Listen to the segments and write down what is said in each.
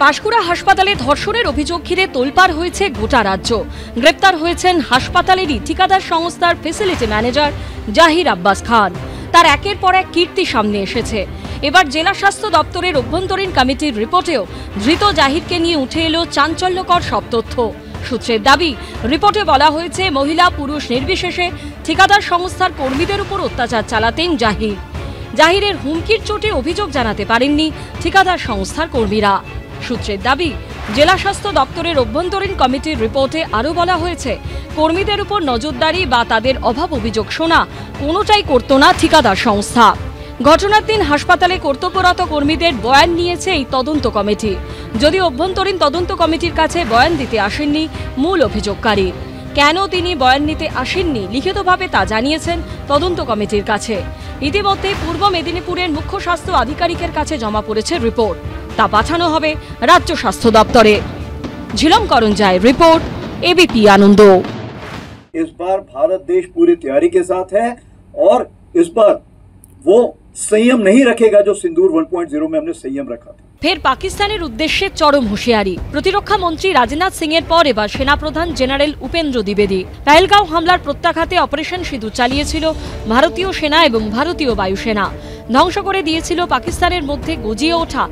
পাঁশকুড়া হাসপাতালে ধর্ষণের অভিযোগ ঘিরে তোলপাড় হয়েছে গোটা রাজ্য। গ্রেপ্তার হয়েছেন হাসপাতালেরই ঠিকাদার সংস্থার ফ্যাসিলিটি ম্যানেজার জাহির আব্বাস খান। তার একের পর এক কীর্তি সামনে এসেছে। এবার জেলা স্বাস্থ্য দপ্তরের অভ্যন্তরীণ কমিটির রিপোর্টেও ধৃত জাহিরকে নিয়ে উঠে এলো চাঞ্চল্যকর সব তথ্য। সূত্রের দাবি, রিপোর্টে বলা হয়েছে মহিলা পুরুষ নির্বিশেষে ঠিকাদার সংস্থার কর্মীদের উপর অত্যাচার চালাতেন জাহির। জাহিরের হুমকির চোটে অভিযোগ জানাতে পারেননি ঠিকাদার সংস্থার কর্মীরা। সূত্রের দাবি, জেলা স্বাস্থ্য দপ্তরের অভ্যন্তরীণ কমিটির রিপোর্টে আরও বলা হয়েছে কর্মীদের উপর নজরদারি বা তাদের অভাব অভিযোগ শোনা কোনোটাই করত না ঠিকাদার সংস্থা। ঘটনার দিন হাসপাতালে কর্তব্যরত কর্মীদের বয়ান নিয়েছে এই তদন্ত কমিটি। যদিও অভ্যন্তরীণ তদন্ত কমিটির কাছে বয়ান দিতে আসেননি মূল অভিযোগকারী। কেন তিনি বয়ান নিতে আসেননি লিখিতভাবে তা জানিয়েছেন তদন্ত কমিটির কাছে। ইতিমধ্যে পূর্ব মেদিনীপুরের মুখ্য স্বাস্থ্য আধিকারিকের কাছে জমা পড়েছে রিপোর্ট। তা পাঠানো হবে রাজ্য স্বাস্থ্য দপ্তরে। ঝিলম করঞ্জায় রিপোর্ট, एबीपी आनंद। इस बार भारत देश पूरी तैयारी के साथ है और इस बार वो संयम नहीं रखेगा जो सिंदूर 1.0 में हमने संयम रखा था। ফের পাকিস্তানের উদ্দেশ্যে চরম হুঁশিয়ারি। প্রতিরক্ষা মন্ত্রী রাজনাথ সিং এর পর এবার সেনাপ্রধান জেনারেল উপেন্দ্র দ্বিবেদী। পেহেলগাঁও হামলার প্রত্যাঘাতে অপারেশন সিঁদুর চালিয়েছিল ভারতীয় সেনা এবং ভারতীয় বায়ুসেনা। ধ্বংস করে দিয়েছিল পাকিস্তানের মধ্যে গজিয়ে ওঠা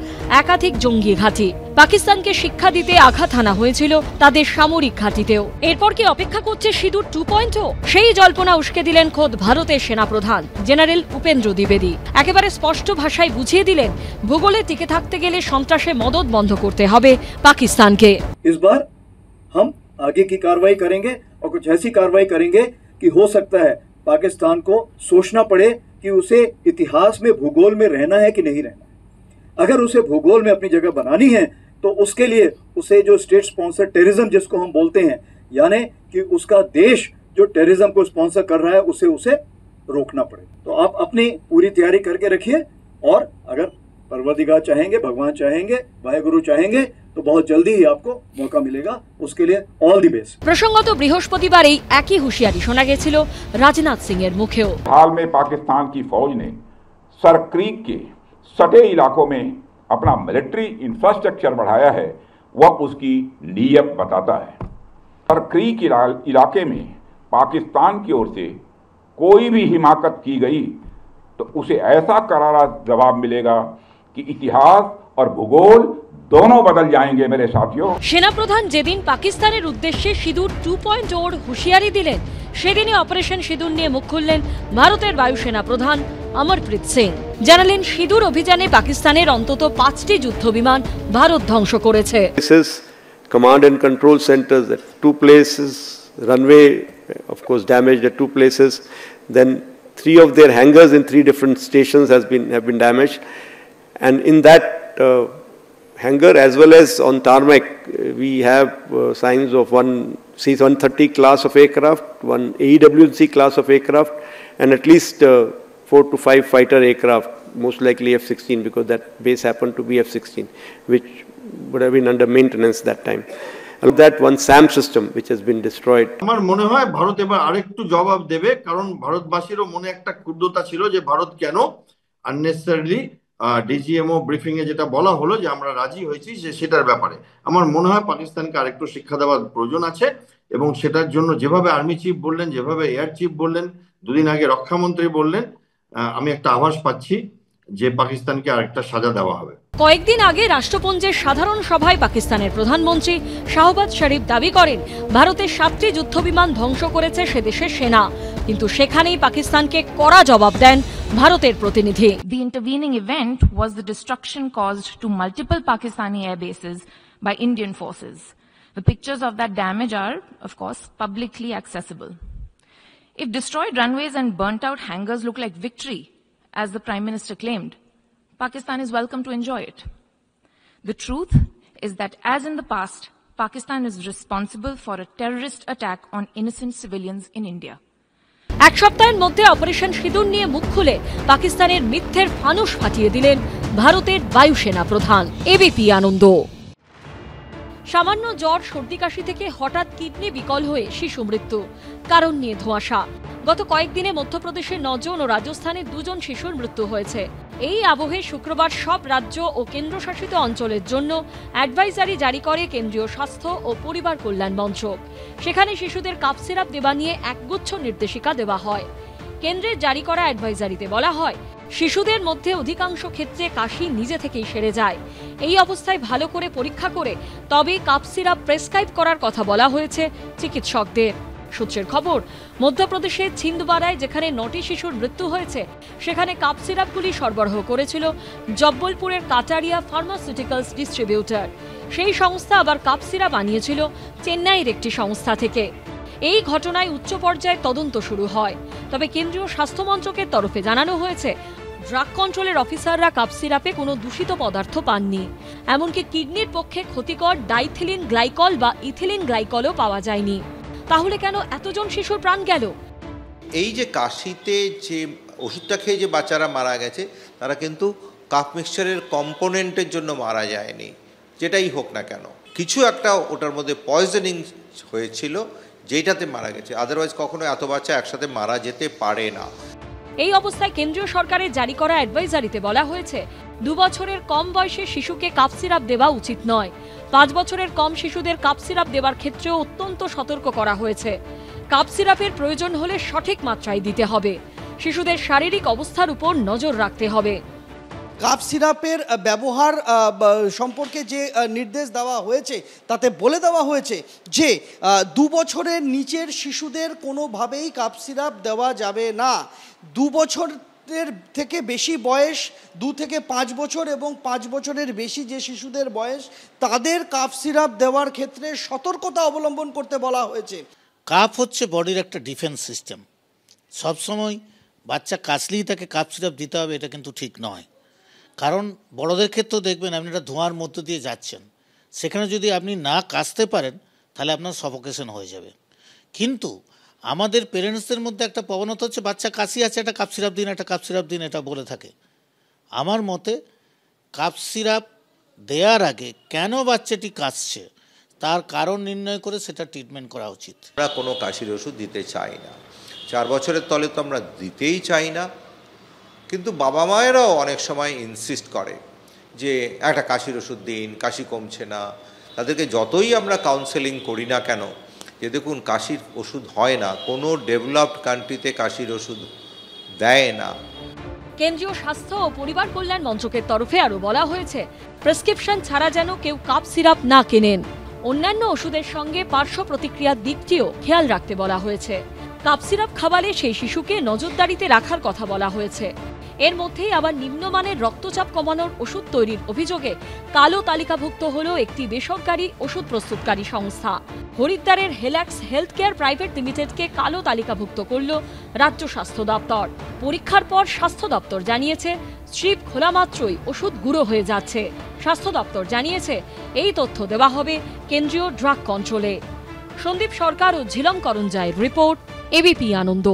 একাধিক জঙ্গি ঘাঁটি। পাকিস্তানকে শিক্ষা দিতে আঘাত হানা হয়েছিল তাদের সামরিক ঘাঁটিতেও। এরপর কি অপেক্ষা করছে সিঁদুর 2.0? সেই জল্পনা উস্কে দিলেন খোদ ভারতের সেনাপ্রধান জেনারেল উপেন্দ্র দ্বিবেদী। একেবারে স্পষ্ট ভাষায় বুঝিয়ে দিলেন, ভূগোলে টিকে থাকতে গেলে সন্ত্রাসে মদদ বন্ধ করতে হবে পাকিস্তানকে। इस बार हम आगे की कार्रवाई करेंगे और कुछ ऐसी कार्रवाई करेंगे कि हो सकता है पाकिस्तान को सोचना पड़े कि उसे इतिहास में भूगोल में रहना है कि नहीं रहना है। अगर उसे भूगोल में अपनी जगह बनानी है तो उसके लिए उसे जो स्टेट स्पॉन्सर टेररिज्म जिसको हम बोलते हैं, यानी कि उसका देश जो टेररिज्म को स्पॉन्सर कर रहा है उसे रोकना पड़े। तो आप अपनी पूरी तैयारी करके रखिए और अगर परवरदिगार चाहेंगे, भगवान चाहेंगे, वाहेगुरु चाहेंगे तो बहुत जल्दी ही आपको मौका मिलेगा। उसके लिए ऑल दी बेस्ट। প্রসঙ্গত বৃহস্পতিবার এই একই হুঁশিয়ারি শোনা গেছিল রাজনাথ সিং এর মুখেও। हाल में पाकिस्तान की फौज ने सर क्रीक के सटे इलाकों में अपना मिलिट्री इंफ्रास्ट्रक्चर बढ़ाया है, वह उसकी नीयत बताता है। सर क्रीक इलाके में पाकिस्तान की ओर से कोई भी हिमाकत की गई तो उसे ऐसा करारा जवाब मिलेगा कि इतिहास और भूगोल दोनों बदल जाएंगे मेरे साथियों। সেনাপ্রধান যেদিন পাকিস্তানের উদ্দেশ্যে সিঁদুর 2.0 হুঁশিয়ারি দিলেন, সেদিনই অপারেশন সিঁদুর নিয়ে মুখ খুললেন ভারতের বায়ুসেনা প্রধান অমরপ্রীত সিং। জানালেন, সিঁদুর অভিযানে পাকিস্তানের অন্তত 5টি যুদ্ধ বিমান ভারত ধ্বংস করেছে। Command and control centers at 2 places, runway of course damaged at 2 places, then 3 of their hangars in 3 different stations have been damaged, and in that hangar as well as on tarmac we have signs of one C-130 class of aircraft, one AEW&C class of aircraft, and at least 4 to 5 fighter aircraft, most likely F-16 because that base happened to be F-16, which would have been under maintenance that time. And that one SAM system which has been destroyed. আমার মনে হয় ভারত এবার আরেকটু জবাব দেবে, কারণ ভারতবাসীরও মনে একটা ক্ষুব্ধতা ছিল যে ভারত কেন আননেসেসারিলি ডিজিএমও ব্রিফিং এ যেটা বলা হলো যে আমরা রাজি হয়েছি যে সেটার ব্যাপারে আমার মনে হয় পাকিস্তানকে আরেকটু শিক্ষা দেওয়ার প্রয়োজন আছে। এবং সেটার জন্য যেভাবে আর্মি চিফ বললেন, যেভাবে এয়ার চিফ বললেন, দুদিন আগে রক্ষামন্ত্রী বললেন, আমি একটা আভাস পাচ্ছি যে পাকিস্তানকে আরেকটা সাজা দেওয়া হবে। কয়েকদিন আগে রাষ্ট্রপুঞ্জের সাধারণ সভায় পাকিস্তানের প্রধানমন্ত্রী শাহবাজ শরীফ দাবি করেন ভারতের 7টি যুদ্ধবিমান ধ্বংস করেছে সে দেশের সেনা, কিন্তু সেখানেই পাকিস্তানকে কড়া জবাব দেন ভারতের প্রতিনিধি। The intervening event was the destruction caused to multiple Pakistani air bases by Indian forces. The pictures of that damage are, of course, publicly accessible. If destroyed runways and burnt out hangars look like victory, as the Prime Minister claimed, Pakistan is welcome to enjoy it. The truth is that, as in the past, Pakistan is responsible for a terrorist attack on innocent civilians in India. এক সপ্তাহের মধ্যে operation সিঁদুর নিয়ে মুখ খুলে পাকিস্তানের মিথ্যের ফানুস ফাটিয়ে দিলেন ভারতের বায়ুসেনা প্রধান। এবিপি আনন্দ। সামান্য জ্বর সর্দি কাশি থেকে হঠাৎ কিডনি বিকল হয়ে শিশু মৃত্যু, কারণ নিয়ে ধোঁয়াশা। গত কয়েকদিনে মধ্যপ্রদেশের 9 জন ও রাজস্থানের 2 জন শিশুর মৃত্যু হয়েছে। এই আবহে শুক্রবার সব রাজ্য ও কেন্দ্রশাসিত অঞ্চলের জন্য অ্যাডভাইজারি জারি করে কেন্দ্রীয় স্বাস্থ্য ও পরিবার কল্যাণ মন্ত্রক। সেখানে শিশুদের কাপ সিরাপ দেওয়া নিয়ে একগুচ্ছ নির্দেশিকা দেওয়া হয়। কেন্দ্রের জারি করা অ্যাডভাইজারিতে বলা হয়, শিশুদের মধ্যে অধিকাংশ ক্ষেত্রে কাশি নিজে থেকেই সেরে যায়। এই অবস্থায় ভালো করে পরীক্ষা করে তবে কাপ সিরাপ প্রেসক্রাইব করার কথা বলা হয়েছে চিকিৎসকদের। সূত্রের খবর, মধ্যপ্রদেশের ছিন্দওয়াড়ায় যেখানে 9টি শিশুর মৃত্যু হয়েছে, সেখানে কাপ সিরাপগুলি সরবরাহ করেছিল জব্বলপুরের কাটারিয়া ফার্মাসিউটিক্যালস ডিস্ট্রিবিউটর। সেই সংস্থা আবার কাপ সিরাপ আনিয়েছিল চেন্নাইয়ের একটি সংস্থা থেকে। এই ঘটনায় উচ্চ পর্যায়ে তদন্ত শুরু হয়। তবে কেন্দ্রীয় স্বাস্থ্য মন্ত্রকের তরফে জানানো হয়েছে, ড্রাগ কন্ট্রোলের অফিসাররা কাপ সিরাপে কোনো দূষিত পদার্থ পাননি। এমনকি কিডনির পক্ষে ক্ষতিকর ডাইথিলিন গ্লাইকল বা ইথিলিন গ্লাইকলও পাওয়া যায়নি। তাহলে কেন এতজন শিশুর প্রাণ গেল? এই যে কাশিতে যে ওষুধটা খেয়ে যে বাচ্চারা মারা গেছে, তারা কিন্তু কাপ মিক্সচারের কম্পোনেন্টের জন্য মারা যায়নি। যেটাই হোক না কেন, কিছু একটা ওটার মধ্যে পয়জনিং হয়েছিল, যেটাতে মারা গেছে। আদারওয়াইজ কখনো এত বাচ্চা একসাথে মারা যেতে পারে না। এই অবস্থায় কেন্দ্রীয় সরকারের জারি করা অ্যাডভাইজারিতে বলা হয়েছে, 2 বছরের কম বয়সের শিশুকে কাপ সিরাপ দেওয়া উচিত নয়। 5 বছরের কম শিশুদের কাপ সিরাপ দেওয়ার ক্ষেত্রেও অত্যন্ত সতর্ক করা হয়েছে। কাপ সিরাপের প্রয়োজন হলে সঠিক মাত্রায় দিতে হবে। শিশুদের শারীরিক অবস্থার উপর নজর রাখতে হবে। কাপ সিরাপের ব্যবহার সম্পর্কে যে নির্দেশ দেওয়া হয়েছে, তাতে বলে দেওয়া হয়েছে যে 2 বছরের নিচের শিশুদের কোনোভাবেই কাপ সিরাপ দেওয়া যাবে না। 2 বছরের থেকে বেশি বয়স, 2 থেকে 5 বছর এবং 5 বছরের বেশি যে শিশুদের বয়স, তাদের কাপ সিরাপ দেওয়ার ক্ষেত্রে সতর্কতা অবলম্বন করতে বলা হয়েছে। কাপ হচ্ছে বডির একটা ডিফেন্স সিস্টেম। সবসময় বাচ্চা কাশলেই তাকে কাপ সিরাপ দিতে হবে, এটা কিন্তু ঠিক নয়। কারণ বড়দের ক্ষেত্রেও দেখবেন, আপনি একটা ধোঁয়ার মধ্য দিয়ে যাচ্ছেন, সেখানে যদি আপনি না কাশতে পারেন তাহলে আপনার সফোকেশন হয়ে যাবে। কিন্তু আমাদের পেরেন্টসদের মধ্যে একটা প্রবণতা হচ্ছে, বাচ্চা কাশি আছে, একটা কাপ সিরাপ দিন, একটা কাপ সিরাপ দিন, এটা বলে থাকে। আমার মতে কাপ সিরাপ দেওয়ার আগে কেন বাচ্চাটি কাশছে তার কারণ নির্ণয় করে সেটা ট্রিটমেন্ট করা উচিত। আমরা কোনো কাশির ওষুধ দিতে চাই না, 4 বছরের তলে তো আমরা দিতেই চাই না। কিন্তু বাবা মায়েরাও অনেক সময় ইনসিস্ট করে যে একটা কাশির ওষুধ দিন, কাশি কমছে না। তাদেরকে যতই আমরা কাউন্সেলিং করি না কেন, যে দেখুন কাশির ওষুধ হয় না, কোনো ডেভেলপড কান্ট্রিতে কাশির ওষুধ দেয় না। কেন্দ্রীয় স্বাস্থ্য ও পরিবার কল্যাণ মন্ত্রকের তরফে আরও বলা হয়েছে, প্রেসক্রিপশন ছাড়া যেন কেউ কাপ সিরাপ না কেনেন। অন্যান্য ওষুধের সঙ্গে পার্শ্ব প্রতিক্রিয়ার দিকটিও খেয়াল রাখতে বলা হয়েছে। কাপ সিরাপ খাওয়ালে সেই শিশুকে নজরদারিতে রাখার কথা বলা হয়েছে। এর মধ্যেই আবার নিম্নমানের রক্তচাপ কমানোর ওষুধ তৈরির অভিযোগে কালো তালিকাভুক্ত হল একটি বেসরকারি ওষুধ প্রস্তুতকারী সংস্থা। হরিদ্বারের হেলাক্স হেলথ কেয়ার প্রাইভেট লিমিটেডকে কালো তালিকাভুক্ত করল রাজ্য স্বাস্থ্য দপ্তর। পরীক্ষার পর স্বাস্থ্য দপ্তর জানিয়েছে, স্ট্রিপ খোলা মাত্রই ওষুধ গুঁড়ো হয়ে যাচ্ছে। স্বাস্থ্য দপ্তর জানিয়েছে, এই তথ্য দেওয়া হবে কেন্দ্রীয় ড্রাগ কন্ট্রোলে। সন্দীপ সরকার ও ঝিলম করঞ্জাইয়ের রিপোর্ট, এবিপি আনন্দ।